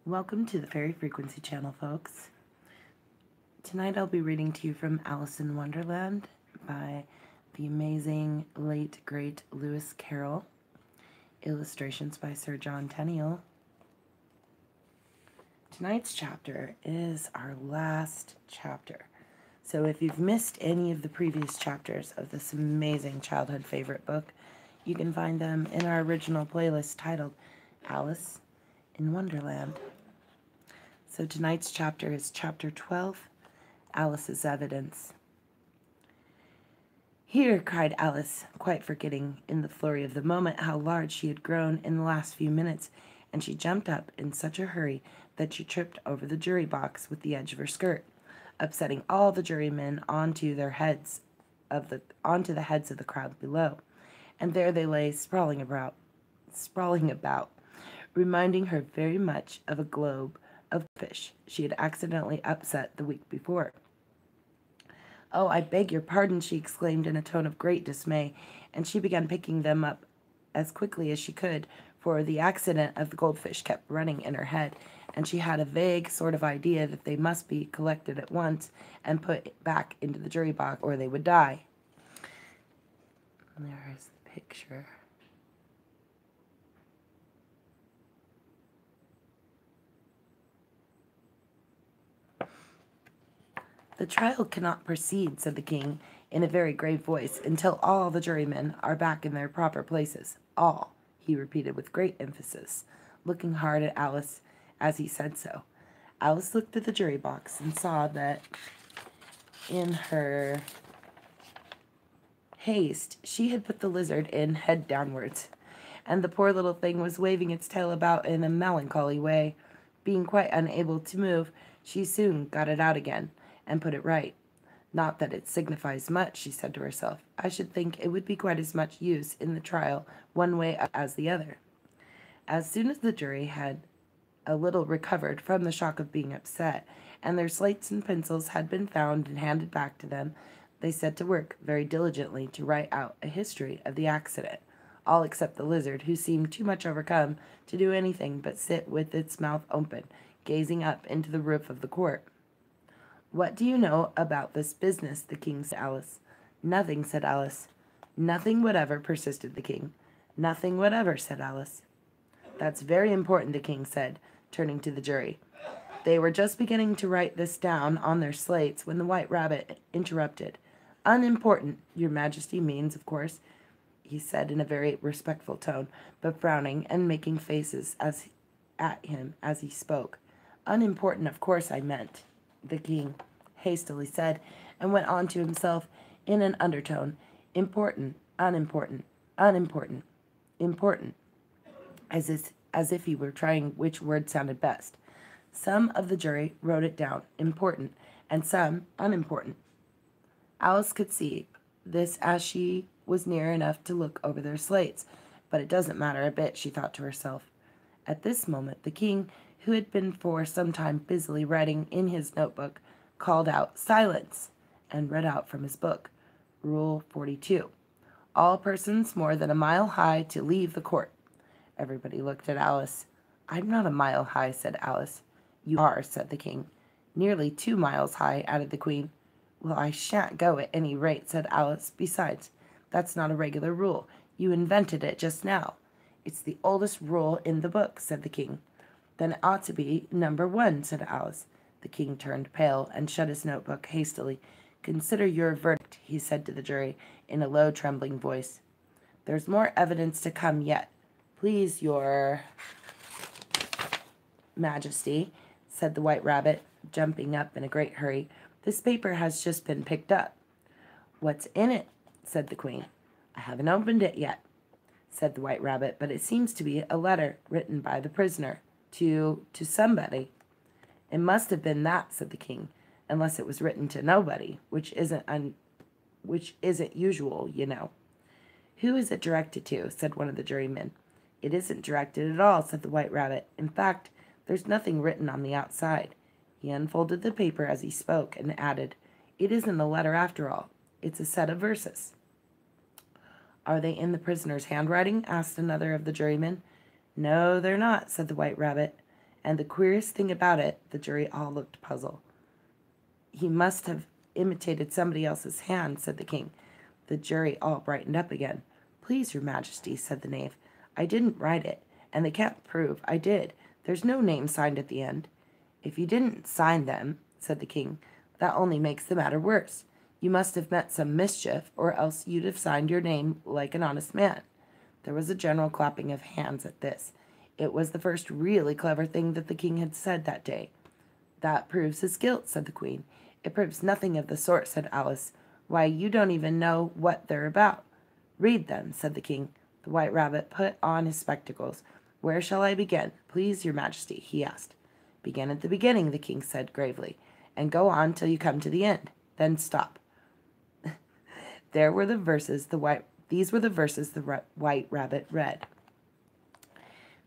Welcome to the Fairy Frequency Channel, folks. Tonight I'll be reading to you from Alice in Wonderland by the amazing late great Lewis Carroll. Illustrations by Sir John Tenniel. Tonight's chapter is our last chapter. So if you've missed any of the previous chapters of this amazing childhood favorite book, you can find them in our original playlist titled Alice in Wonderland. So tonight's chapter is chapter 12, Alice's Evidence. "Here," cried Alice, quite forgetting in the flurry of the moment how large she had grown in the last few minutes, and she jumped up in such a hurry that she tripped over the jury box with the edge of her skirt, upsetting all the jurymen onto the heads of the crowd below, and there they lay sprawling about, reminding her very much of a globe of fish she had accidentally upset the week before. "Oh, I beg your pardon," she exclaimed in a tone of great dismay, and she began picking them up as quickly as she could, for the accident of the goldfish kept running in her head, and she had a vague sort of idea that they must be collected at once and put back into the jury box, or they would die. There is the picture. "The trial cannot proceed," said the king, in a very grave voice, "until all the jurymen are back in their proper places. All," he repeated with great emphasis, looking hard at Alice as he said so. Alice looked at the jury box and saw that in her haste she had put the lizard in head downwards, and the poor little thing was waving its tail about in a melancholy way. Being quite unable to move, she soon got it out again and put it right. "Not that it signifies much," she said to herself. "I should think it would be quite as much use in the trial one way as the other." As soon as the jury had a little recovered from the shock of being upset, and their slates and pencils had been found and handed back to them, they set to work very diligently to write out a history of the accident, all except the lizard, who seemed too much overcome to do anything but sit with its mouth open, gazing up into the roof of the court. "What do you know about this business?" the king said to Alice. "Nothing," said Alice. "Nothing whatever," persisted the king. "Nothing whatever," said Alice. "That's very important," the king said, turning to the jury. They were just beginning to write this down on their slates when the White Rabbit interrupted. "Unimportant, your majesty means, of course," he said in a very respectful tone, but frowning and making faces at him as he spoke. "Unimportant, of course, I meant," the king hastily said, and went on to himself in an undertone. "Important, unimportant, unimportant, important," as if he were trying which word sounded best. Some of the jury wrote it down, important, and some unimportant. Alice could see this as she was near enough to look over their slates, but it doesn't matter a bit, she thought to herself. At this moment, the king, who had been for some time busily writing in his notebook, called out, "Silence!" and read out from his book, Rule 42. "All persons more than a mile high to leave the court." Everybody looked at Alice. "I'm not a mile high," said Alice. "You are," said the king. "Nearly 2 miles high," added the queen. "Well, I shan't go at any rate," said Alice. "Besides, that's not a regular rule. You invented it just now." "It's the oldest rule in the book," said the king. "Then it ought to be number 1, said Alice. The king turned pale and shut his notebook hastily. "Consider your verdict," he said to the jury in a low, trembling voice. "There's more evidence to come yet. Please, your majesty," said the White Rabbit, jumping up in a great hurry. "This paper has just been picked up." "What's in it?" said the queen. "I haven't opened it yet," said the White Rabbit, "but it seems to be a letter written by the prisoner to somebody." "It must have been that," said the king, "unless it was written to nobody, which isn't usual, you know." "Who is it directed to?" said one of the jurymen. "It isn't directed at all," said the White Rabbit. "In fact, there's nothing written on the outside." He unfolded the paper as he spoke and added, "It isn't a letter after all. It's a set of verses." "Are they in the prisoner's handwriting?" asked another of the jurymen. "No, they're not," said the White Rabbit. And the queerest thing about it, the jury all looked puzzled. He must have imitated somebody else's hand, said the king. The jury all brightened up again. Please, your majesty, said the knave. I didn't write it, and they can't prove I did. There's no name signed at the end. If you didn't sign them, said the king, that only makes the matter worse. You must have meant some mischief, or else you'd have signed your name like an honest man. There was a general clapping of hands at this. It was the first really clever thing that the king had said that day. That proves his guilt, said the queen. It proves nothing of the sort, said Alice. Why, you don't even know what they're about. Read them, said the king. The White Rabbit put on his spectacles. Where shall I begin, please, your majesty? He asked. Begin at the beginning, the king said gravely, and go on till you come to the end. Then stop. These were the verses the White Rabbit read.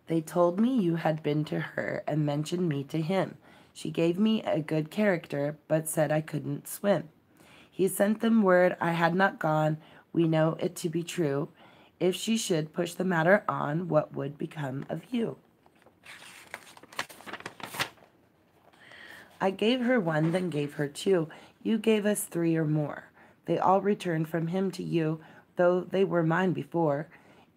They told me you had been to her and mentioned me to him. She gave me a good character, but said I couldn't swim. He sent them word I had not gone. We know it to be true. If she should push the matter on, what would become of you? I gave her one, then gave her two. You gave us three or more. They all returned from him to you, though they were mine before.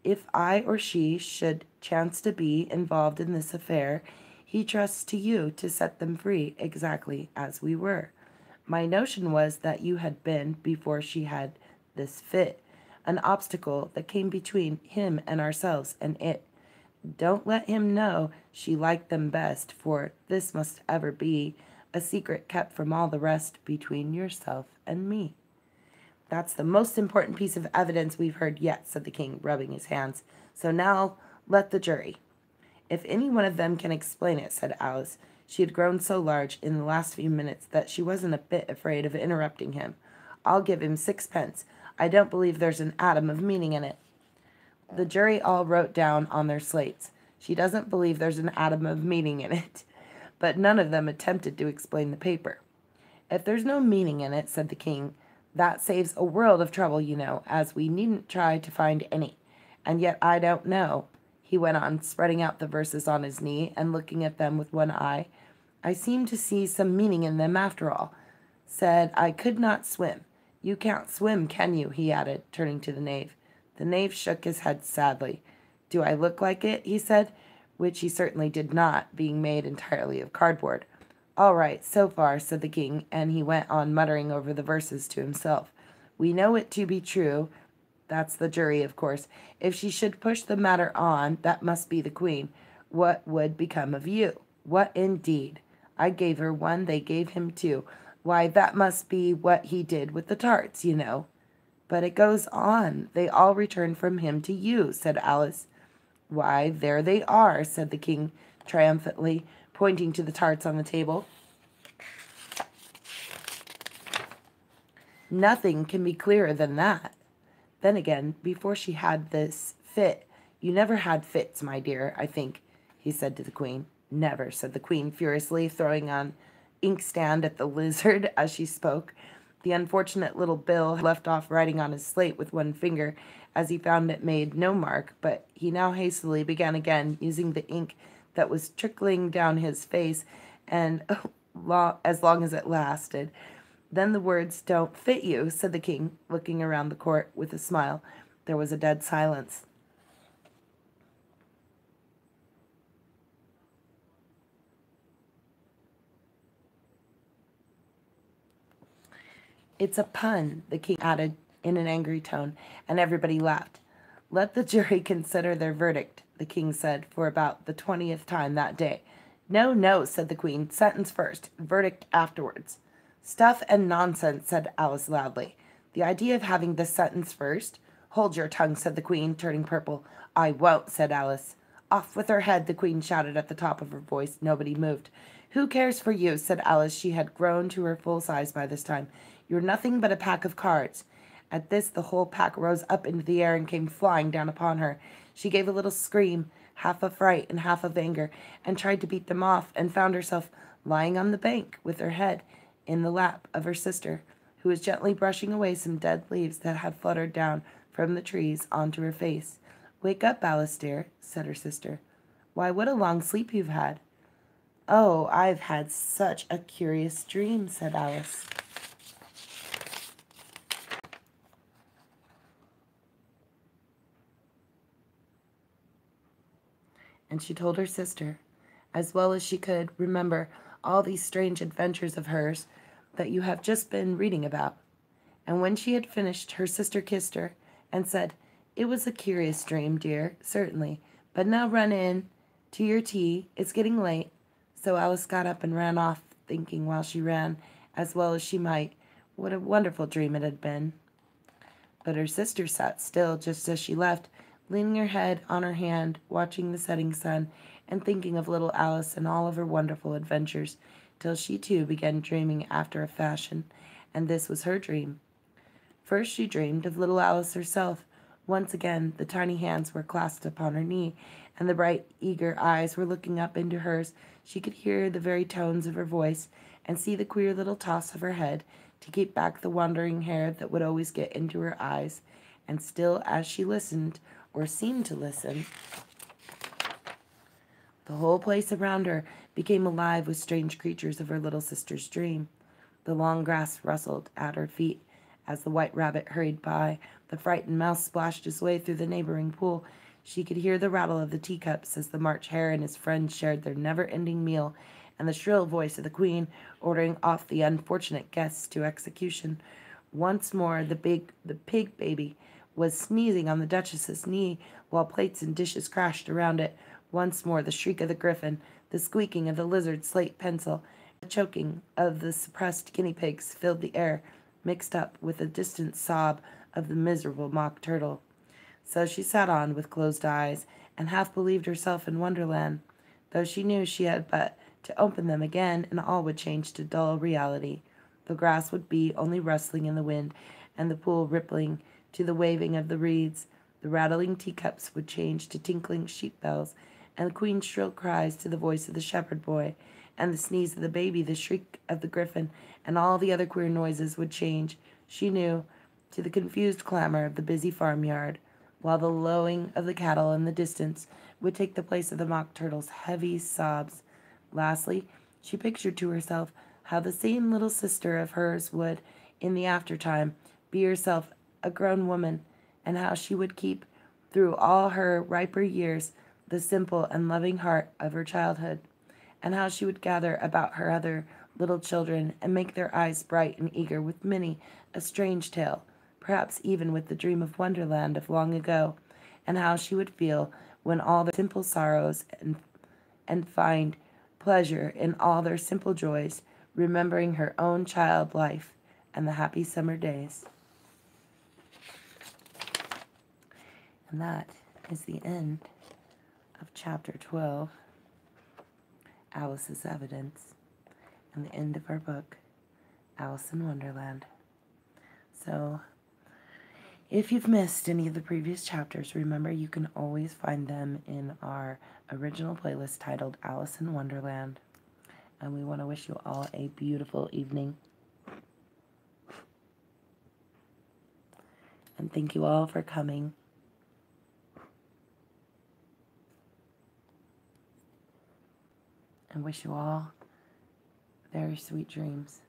If I or she should chance to be involved in this affair, he trusts to you to set them free exactly as we were. My notion was that you had been, before she had this fit, an obstacle that came between him and ourselves and it. Don't let him know she liked them best, for this must ever be a secret kept from all the rest between yourself and me. That's the most important piece of evidence we've heard yet, said the king, rubbing his hands. So now let the jury. If any one of them can explain it, said Alice. She had grown so large in the last few minutes that she wasn't a bit afraid of interrupting him. I'll give him 6 pence. I don't believe there's an atom of meaning in it. The jury all wrote down on their slates. She doesn't believe there's an atom of meaning in it. But none of them attempted to explain the paper. If there's no meaning in it, said the king, that saves a world of trouble, you know, as we needn't try to find any. And yet I don't know, he went on, spreading out the verses on his knee and looking at them with one eye. I seem to see some meaning in them after all. Said I could not swim. You can't swim, can you? He added, turning to the knave. The knave shook his head sadly. Do I look like it? He said, which he certainly did not, being made entirely of cardboard. All right, so far, said the king, and he went on muttering over the verses to himself. We know it to be true. That's the jury, of course. If she should push the matter on, that must be the queen. What would become of you? What indeed? I gave her one, they gave him two. Why, that must be what he did with the tarts, you know. But it goes on. They all returned from him to you, said Alice. Why, there they are, said the king triumphantly, pointing to the tarts on the table. Nothing can be clearer than that. Then again, before she had this fit, you never had fits, my dear, I think, he said to the queen. Never, said the queen furiously, throwing an inkstand at the lizard as she spoke. The unfortunate little Bill had left off writing on his slate with one finger, as he found it made no mark, but he now hastily began again, using the ink that was trickling down his face, and as long as it lasted. Then the words don't fit you, said the king, looking around the court with a smile. There was a dead silence. It's a pun, the king added in an angry tone, and everybody laughed. Let the jury consider their verdict, the king said for about the 20th time that day. No, no, said the queen. Sentence first, verdict afterwards. Stuff and nonsense, said Alice loudly. The idea of having the sentence first. Hold your tongue, said the queen, turning purple. I won't, said Alice. Off with her head, the queen shouted at the top of her voice. Nobody moved. Who cares for you, said Alice. She had grown to her full size by this time. You're nothing but a pack of cards. At this, the whole pack rose up into the air and came flying down upon her. She gave a little scream, half of fright and half of anger, and tried to beat them off, and found herself lying on the bank with her head in the lap of her sister, who was gently brushing away some dead leaves that had fluttered down from the trees onto her face. Wake up, Alice dear, said her sister. Why, what a long sleep you've had. "Oh, I've had such a curious dream," said Alice. And she told her sister, as well as she could remember, all these strange adventures of hers that you have just been reading about. And when she had finished, her sister kissed her and said, "It was a curious dream, dear, certainly. But now run in to your tea. It's getting late." So Alice got up and ran off, thinking while she ran, as well as she might, what a wonderful dream it had been. But her sister sat still just as she left, leaning her head on her hand, watching the setting sun, and thinking of little Alice and all of her wonderful adventures, till she too began dreaming after a fashion, and this was her dream. First she dreamed of little Alice herself. Once again the tiny hands were clasped upon her knee, and the bright, eager eyes were looking up into hers. She could hear the very tones of her voice, and see the queer little toss of her head to keep back the wandering hair that would always get into her eyes. And still as she listened, or seemed to listen, the whole place around her became alive with strange creatures of her little sister's dream. The long grass rustled at her feet as the white rabbit hurried by. The frightened mouse splashed his way through the neighboring pool. She could hear the rattle of the teacups as the March Hare and his friends shared their never-ending meal, and the shrill voice of the Queen ordering off the unfortunate guests to execution. Once more the pig baby was sneezing on the Duchess's knee, while plates and dishes crashed around it. Once more the shriek of the griffin, the squeaking of the lizard's slate pencil, the choking of the suppressed guinea pigs filled the air, mixed up with the distant sob of the miserable mock turtle. So she sat on with closed eyes, and half believed herself in Wonderland, though she knew she had but to open them again, and all would change to dull reality. The grass would be only rustling in the wind, and the pool rippling to the waving of the reeds. The rattling teacups would change to tinkling sheep bells, and the Queen's shrill cries to the voice of the shepherd boy, and the sneeze of the baby, the shriek of the griffin, and all the other queer noises would change, she knew, to the confused clamor of the busy farmyard, while the lowing of the cattle in the distance would take the place of the mock turtle's heavy sobs. Lastly, she pictured to herself how the same little sister of hers would, in the aftertime, be herself a grown woman, and how she would keep, through all her riper years, the simple and loving heart of her childhood, and how she would gather about her other little children and make their eyes bright and eager with many a strange tale, perhaps even with the dream of Wonderland of long ago, and how she would feel when all their simple sorrows and find pleasure in all their simple joys, remembering her own child life and the happy summer days. And that is the end of Chapter 12, Alice's Evidence, and the end of our book, Alice in Wonderland. So, if you've missed any of the previous chapters, remember you can always find them in our original playlist titled Alice in Wonderland. And we want to wish you all a beautiful evening. And thank you all for coming. And wish you all very sweet dreams.